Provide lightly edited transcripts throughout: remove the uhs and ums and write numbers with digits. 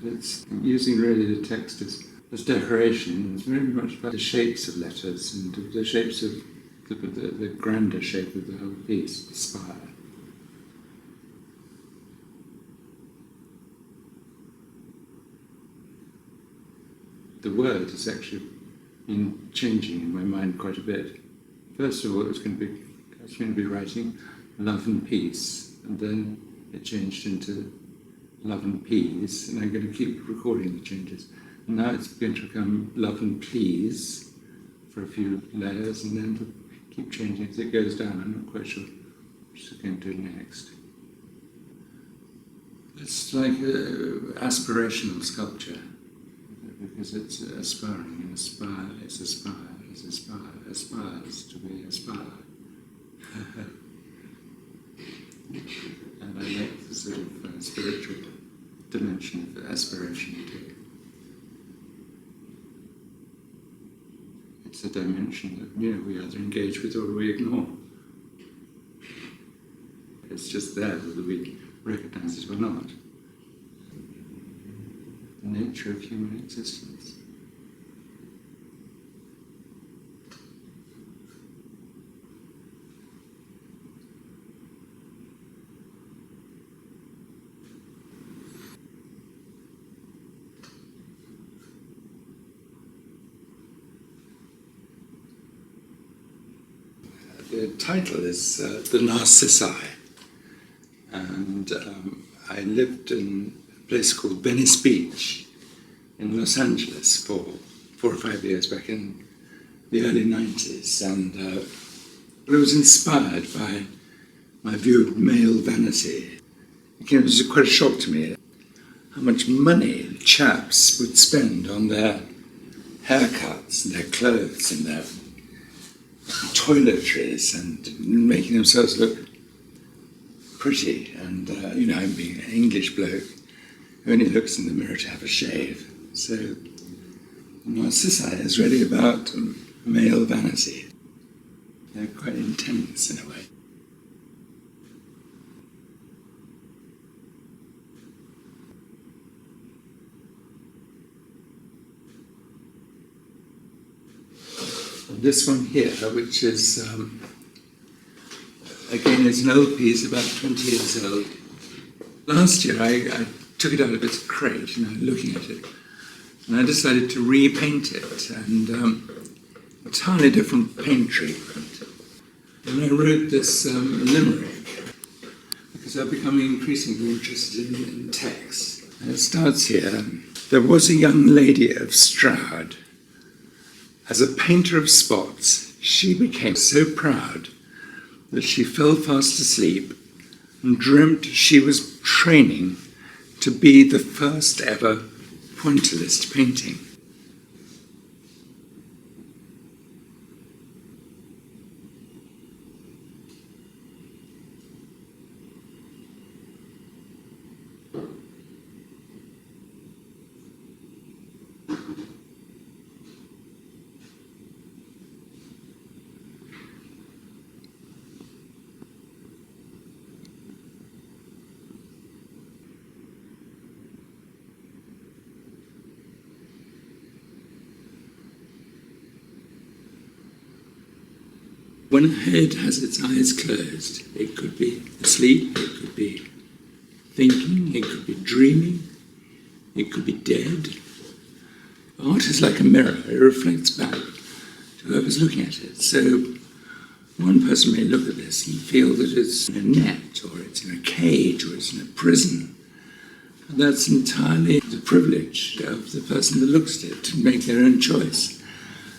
But it's using really the text as decoration. It's very much about the shapes of letters and the shapes of the grander shape of the whole piece, the spire. The word has actually been changing in my mind quite a bit. First of all, I was going to be writing love and peace, and then it changed into love and peas, and I'm going to keep recording the changes. And now it's going to become love and please for a few layers, and then to keep changing as it goes down. I'm not quite sure what it's going to do next. It's like aspirational sculpture, because it's aspiring, and aspires to be aspire. And I like the sort of spiritual dimension of aspiration too. It's a dimension that we either engage with or we ignore. It's just there whether we recognize it or not. The nature of human existence. The title is The Narcissi, and I lived in a place called Venice Beach in Los Angeles for 4 or 5 years back in the early 90s, and I was inspired by my view of male vanity. It was quite a shock to me how much money chaps would spend on their haircuts and their clothes and their toiletries and making themselves look pretty. And, I'm being an English bloke who only looks in the mirror to have a shave. So Narcissi is really about male vanity. They're quite intense in a way. This one here, which is, again, it's an old piece, about 20 years old. Last year I took it out of its crate, looking at it, and I decided to repaint it, and entirely different paint treatment. And I wrote this limerick, because I'm becoming increasingly interested in text. And it starts here. There was a young lady of Stroud. As a painter of spots, she became so proud that she fell fast asleep and dreamt she was training to be the first ever pointillist painting. When a head has its eyes closed, it could be asleep, it could be thinking, it could be dreaming, it could be dead. Art is like a mirror, it reflects back to whoever's looking at it. So one person may look at this and feel that it's in a net, or it's in a cage, or it's in a prison. And that's entirely the privilege of the person that looks at it to make their own choice.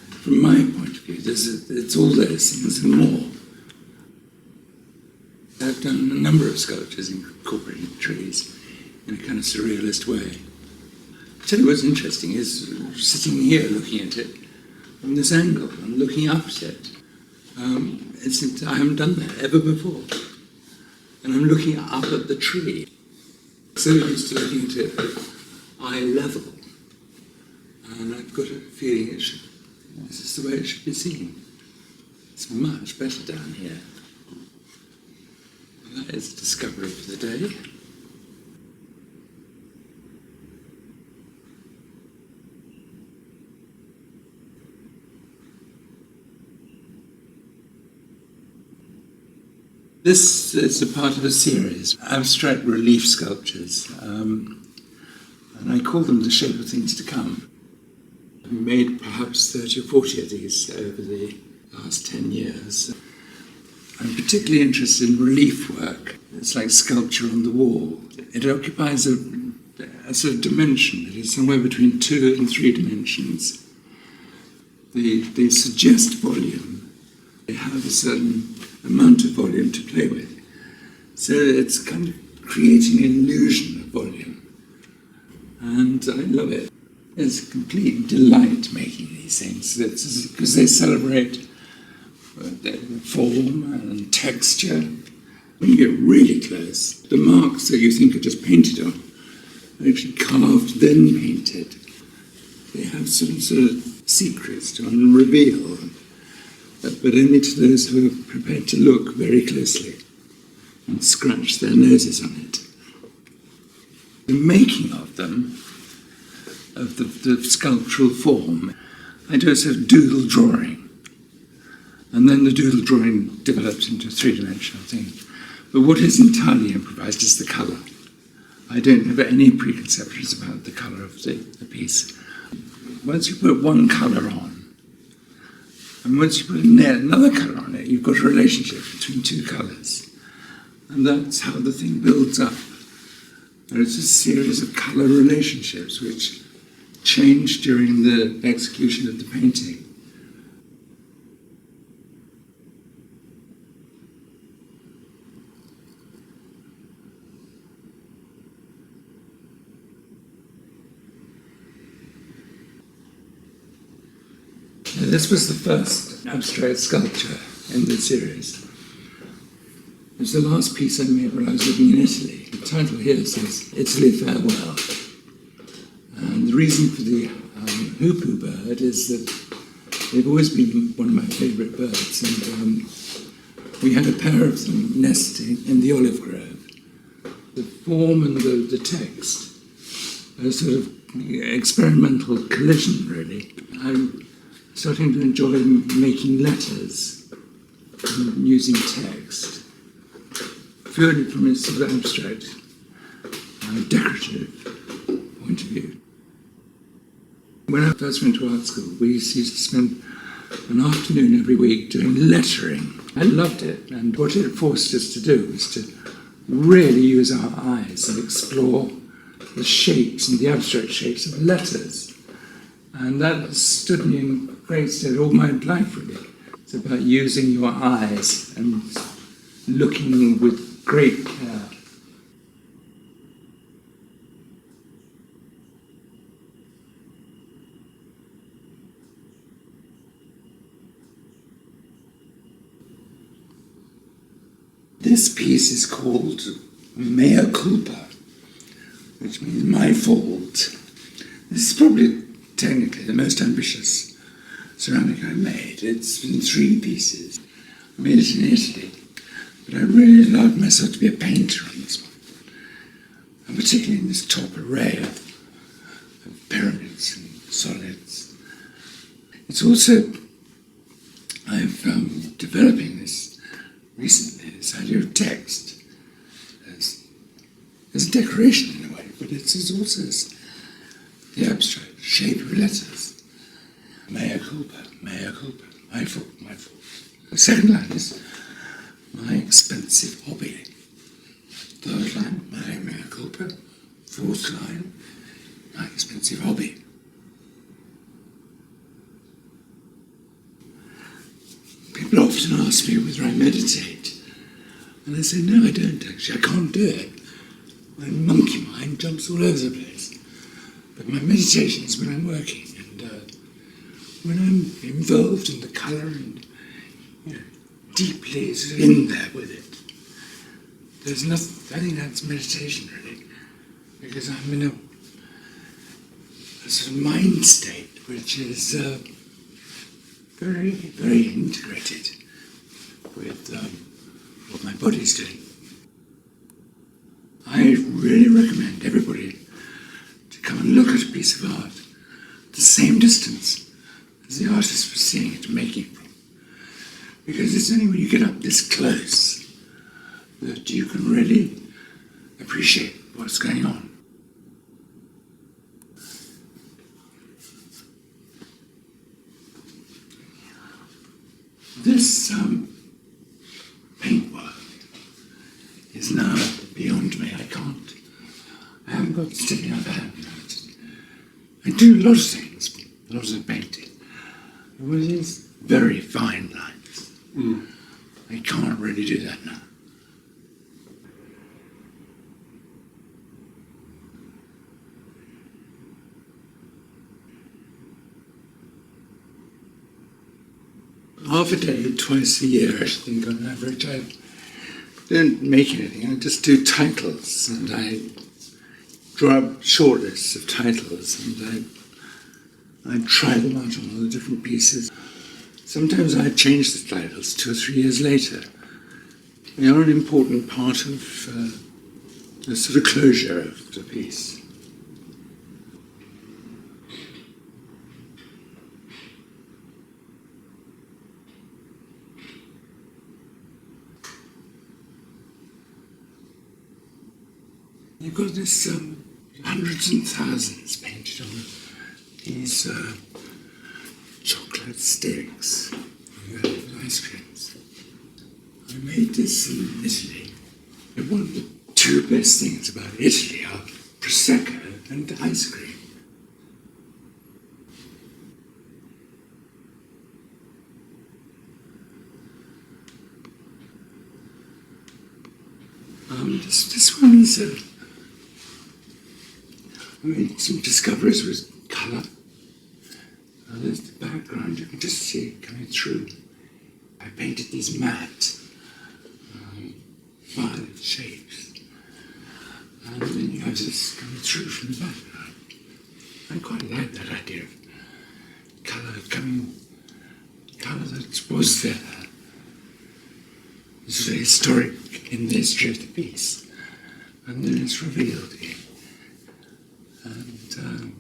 From my point of view, it's all those things and more. I've done a number of sculptures incorporating trees in a kind of surrealist way. I'll tell you what's interesting is sitting here looking at it from this angle and looking up at it. I haven't done that ever before. And I'm looking up at the tree. So used to looking at it at eye level. And I've got a feeling this is the way it should be seen. It's much better down here. And that is the discovery for the day. This is a part of a series, abstract relief sculptures, and I call them the shape of things to come. We made perhaps 30 or 40 of these over the last 10 years. I'm particularly interested in relief work. It's like sculpture on the wall. It occupies a sort of dimension that is somewhere between 2 and 3 dimensions. They suggest volume. They have a certain amount of volume to play with. So it's kind of creating an illusion of volume. And I love it. It's a complete delight making these things, because they celebrate form and texture. When you get really close, the marks that you think are just painted on are actually carved, then painted. They have some sort of secrets to reveal, but only to those who are prepared to look very closely and scratch their noses on it. The making of them, of the sculptural form, I do a sort of doodle drawing. And then the doodle drawing develops into a 3-dimensional thing. But what is entirely improvised is the colour. I don't have any preconceptions about the colour of the piece. Once you put one colour on, and once you put another colour on it, you've got a relationship between 2 colours. And that's how the thing builds up. There is a series of colour relationships which change during the execution of the painting. This was the first abstract sculpture in the series. It was the last piece I made when I was living in Italy. The title here says, Italy Farewell. And the reason for the hoopoo bird is that they've always been one of my favourite birds, and we had a pair of them nesting in the olive grove. The form and the text are a sort of experimental collision, really. I'm starting to enjoy making letters and using text, purely from a sort of abstract, decorative point of view. When I first went to art school, we used to spend an afternoon every week doing lettering. I loved it, and what it forced us to do was to really use our eyes and explore the shapes and the abstract shapes of letters. And that stood me in great stead all my life, really. It's about using your eyes and looking with great care. This piece is called Mea Culpa, which means my fault. This is probably technically the most ambitious ceramic I made. It's in 3 pieces. I made it in Italy, but I really allowed myself to be a painter on this one, and particularly in this top array of pyramids and solids. It's also, I've developing this recently, this idea of text as a decoration in a way, but it's also the abstract shape of letters. Mea culpa, my fault, my fault. The second line is my expensive hobby. Third line, my mea culpa. Fourth line, my expensive hobby. People often ask me whether I meditate, and I say, no, I don't actually, I can't do it. My monkey mind jumps all over the place. But my meditation is when I'm working, and when I'm involved in the colour and deeply sort of in there with it. There's nothing. I think that's meditation, really, because I'm in a sort of mind state which is very, very integrated with what my body's doing. I really recommend everybody to come and look at a piece of art at the same distance as the artist was seeing it and making it from. Because it's only when you get up this close that you can really appreciate what's going on. This paintwork is now beyond me. I haven't got a steady enough hand. I do a lot of things, a lot of painting. It is very fine lines. I can't really do that now. Half a day, twice a year, I think, on average. I don't make anything, I just do titles, and I draw up short lists of titles, and I try them out on all the different pieces. Sometimes I change the titles 2 or 3 years later. They are an important part of the sort of closure of the piece. You've got this hundreds and thousands painted on these chocolate sticks with ice creams. I made this in Italy. And one of the 2 best things about Italy are Prosecco and ice cream. This one's I made some discoveries with colour. There's the background, you can just see it coming through. I painted these matte violet shapes. And then you have this coming through from the background. I quite like that idea of colour that was there. It's very historic in the history of the piece. And then it's revealed again. And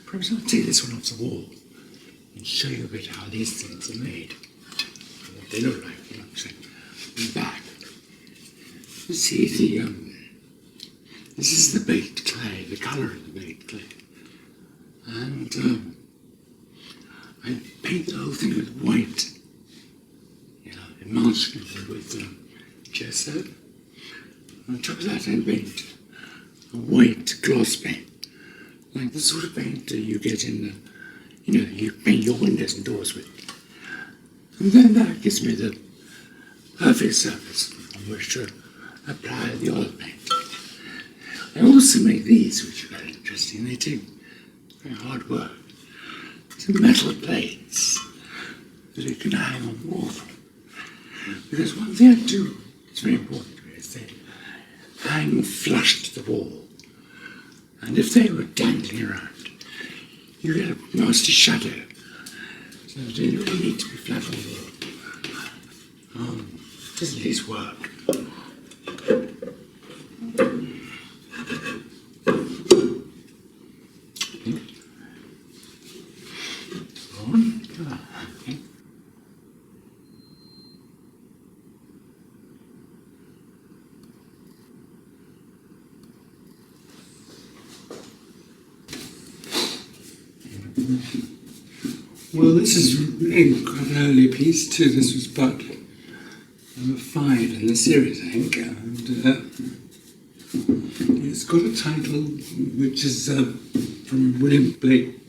perhaps I'll take this one off the wall and show you a bit how these things are made. What they look like, you know, so in the back. You see this is the baked clay, the colour of the baked clay. And I paint the whole thing with white, you know, emulsion with gesso. On top of that I paint a white gloss paint, like the sort of paint you get in the, you know, you paint your windows and doors with. And then that gives me the perfect surface on which to apply the oil paint. I also make these, which are very interesting. They take very hard work. Some metal plates that you can hang on the wall. Because one thing I do, it's very important to me, is they hang flush to the wall. And if they were dangling around, you get a nasty shadow. So they really need to be flat on the wall. It doesn't always work. Well, this is really quite an early piece too. This was part number 5 in the series, I think, and it's got a title which is from William Blake's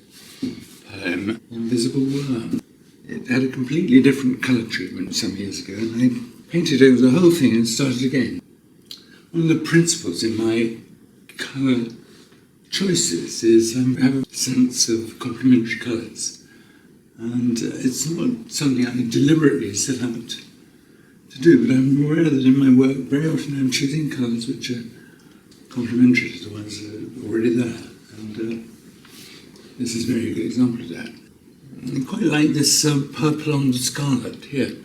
poem, Invisible Worm. It had a completely different colour treatment some years ago, and I painted over the whole thing and started again. One of the principles in my colour choices is I have a sense of complementary colours. And it's not something I deliberately set out to do, but I'm aware that in my work very often I'm choosing colours which are complementary to the ones that are already there. And this is a very good example of that. I quite like this purple on the scarlet here.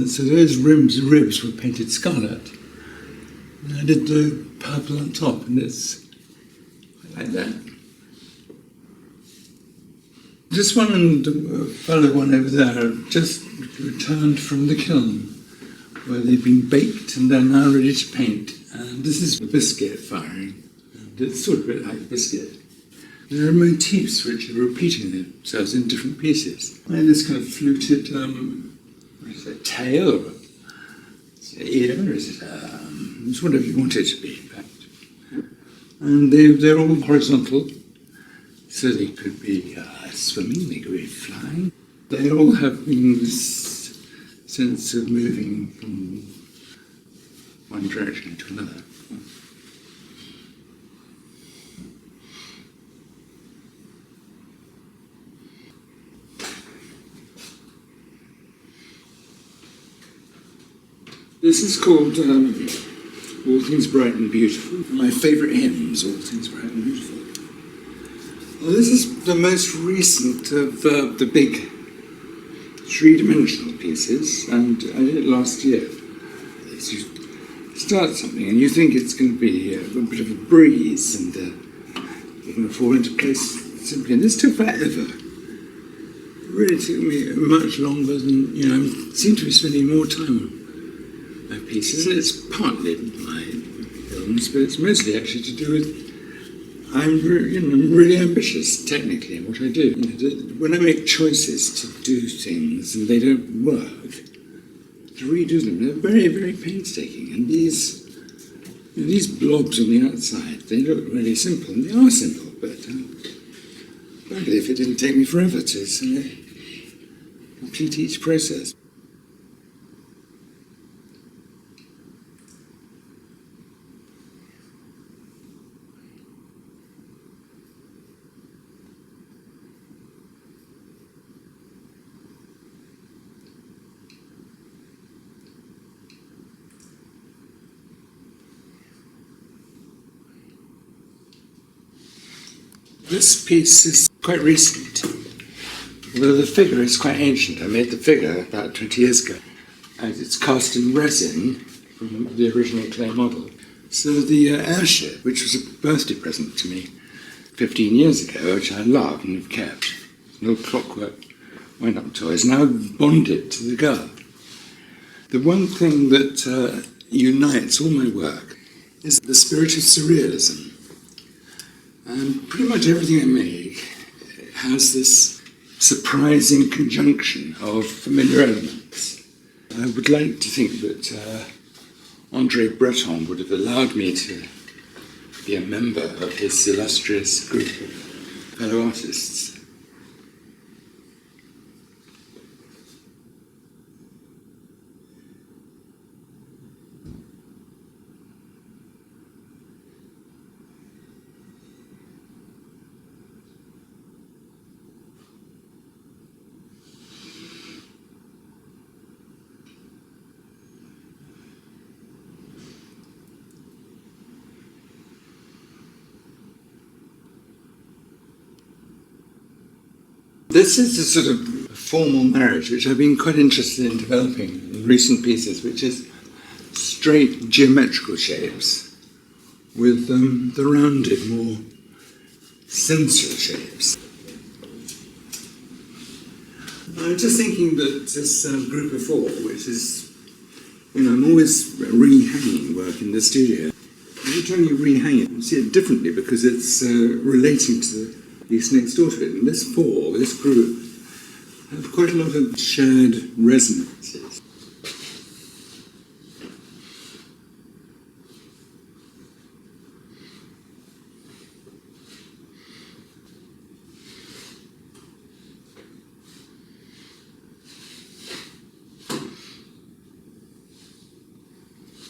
So those ribs were painted scarlet. And I did the purple on top, and it's quite like that. This one and the fellow one over there just returned from the kiln where they've been baked and they're now ready to paint. And this is the biscuit firing. And it's sort of a bit like biscuit. There are motifs which are repeating themselves in different pieces. And this kind of fluted, what is it, tail? Or is it ear? Is it, it's whatever you want it to be, in fact. And they're all horizontal, so they could be swimming, they could be flying. They all have this sense of moving from one direction to another. This is called All Things Bright and Beautiful. My favourite hymns, All Things Bright and Beautiful. Well, this is the most recent of the big three-dimensional pieces, and I did it last year. As you start something and you think it's going to be a bit of a breeze and you're going to fall into place simply. And this took forever. It really took me much longer than, I seem to be spending more time on my pieces, and it's partly my illness, but it's mostly actually to do with I'm really ambitious technically in what I do. When I make choices to do things and they don't work, to redo them, they're very, very painstaking. And these blobs on the outside, they look really simple, and they are simple, but frankly, if it didn't take me forever to complete each process. This piece is quite recent, although the figure is quite ancient. I made the figure about 20 years ago, and it's cast in resin from the original clay model. So the airship, which was a birthday present to me 15 years ago, which I love and have kept, an old clockwork wind-up toy, is now bonded to the girl. The one thing that unites all my work is the spirit of surrealism. And pretty much everything I make has this surprising conjunction of familiar elements. I would like to think that André Breton would have allowed me to be a member of his illustrious group of fellow artists. This is a sort of formal marriage which I've been quite interested in developing in recent pieces, which is straight geometrical shapes with the rounded, more sensual shapes. I'm just thinking that this group of four, which is, I'm always rehanging work in the studio. Every time you rehang it, you see it differently because it's relating to the piece next door to it. And this group, have quite a lot of shared resonances.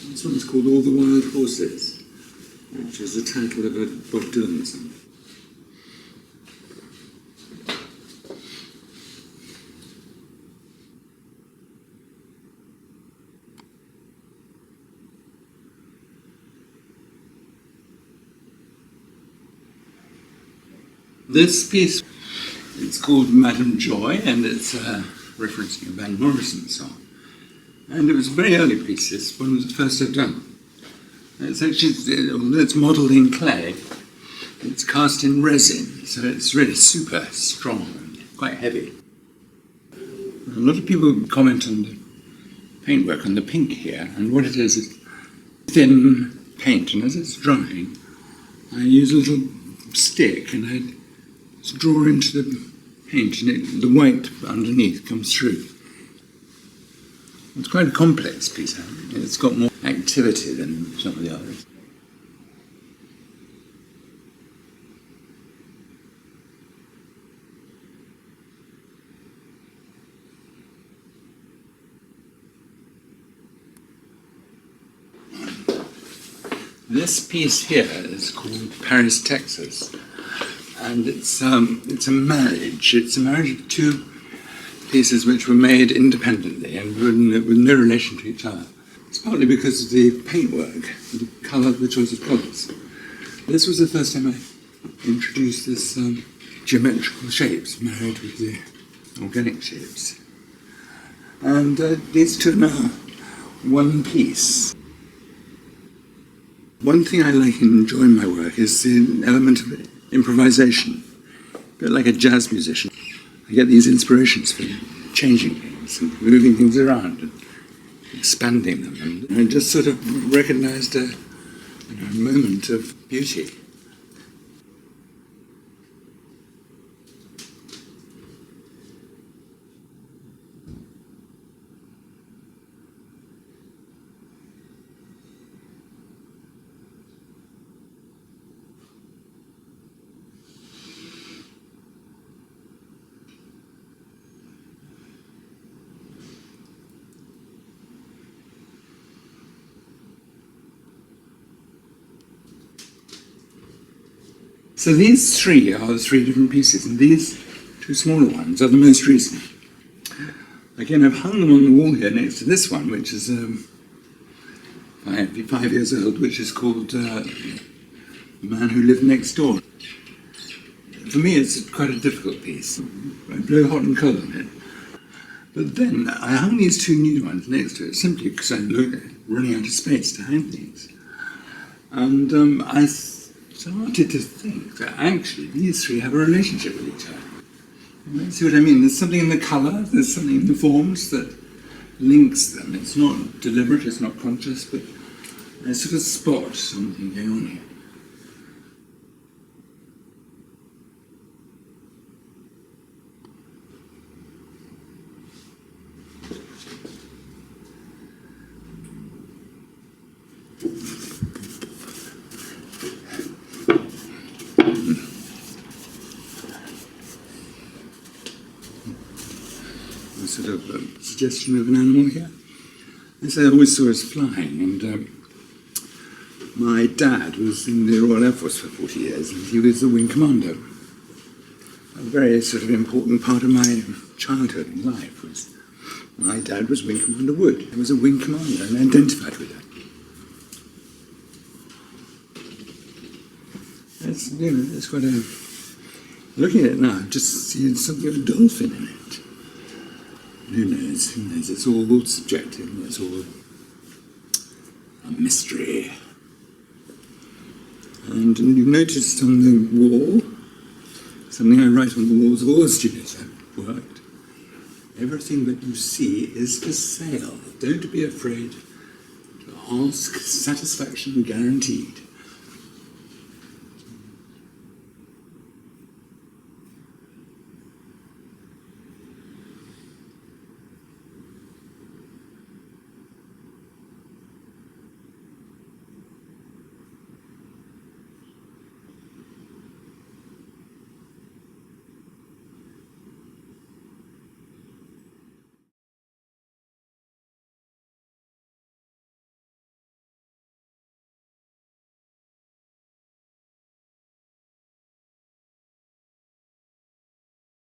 This one's called All the Wild Horses, which is the title of a Bob Dylan song. This piece, it's called Madame Joy, and it's referencing a Van Morrison song. And it was a very early piece. It's one of the first I've done. It's actually, it's modelled in clay. It's cast in resin, so it's really super strong and quite heavy. A lot of people comment on paintwork on the pink here, and what it is thin paint, and as it's drying, I use a little stick and I draw into the paint, and the white underneath comes through. It's quite a complex piece. It's got more activity than some of the others. This piece here is called Paris, Texas, and it's a marriage. It's a marriage of two pieces which were made independently and with no relation to each other. It's partly because of the paintwork, the colour, the choice of colours. This was the first time I introduced this geometrical shapes married with the organic shapes. And these two are now one piece. One thing I like and enjoy in my work is the element of improvisation. A bit like a jazz musician. I get these inspirations for changing things and moving things around and expanding them. And I just sort of recognised a moment of beauty. So these three are the three different pieces, and these two smaller ones are the most recent. Again, I've hung them on the wall here next to this one, which is 5 years old, which is called The Man Who Lived Next Door. For me, it's quite a difficult piece. I blow hot and cold on it. But then I hung these two new ones next to it simply because I'm running out of space to hang things. And I started to think that actually these three have a relationship with each other. You see what I mean? There's something in the colour, there's something in the forms that links them. It's not deliberate, it's not conscious, but I sort of spot something going on here. A sort of suggestion of an animal here. This I always saw as flying, and my dad was in the Royal Air Force for 40 years, and he was the wing commander. A very sort of important part of my childhood and life was my dad was Wing Commander Wood. He was a wing commander and I identified with that. It's quite a... Looking at it now, I've just seen something of a dolphin in it. Who knows? It's all subjective, it's all a mystery. And you've noticed on the wall, something I write on the walls of all the studios I've worked, everything that you see is for sale. Don't be afraid to ask, satisfaction guaranteed.